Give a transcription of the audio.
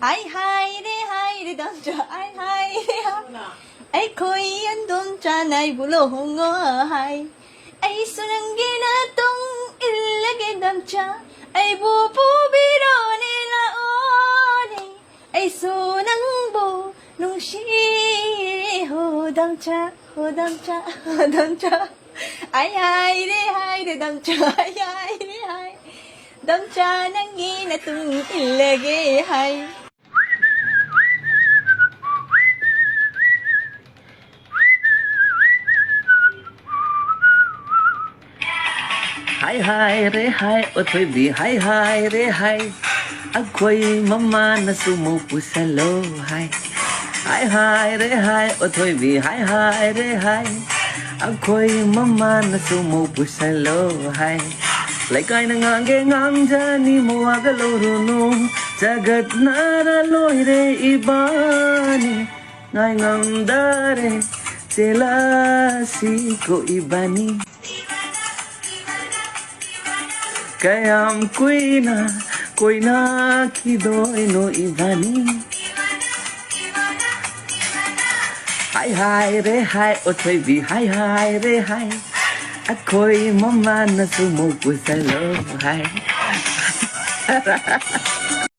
hai re dam cha ai hai re ha ai khoi an dom cha nai bulo ngo hai ai sunang ge na tong illage dam cha ai bu biro ne la o ne ai sunang bo nung shi ho dam cha ai hai re dam cha ai re hai dam cha nang ge na tung illage hai Hi re hi othoi bi hi re hi akhoi mama na sumo pusalo hi re hi othoi bi hi re hi akhoi mama na sumo pusalo hi lai kai na ngang jani mo agalo no jagat nara loi re ibani ngai ngam dare chela si ko ibani Kayam koina kidoy no ibani Hi re hi othoi bi hi re hi akhoi mama na sumo pusalo hi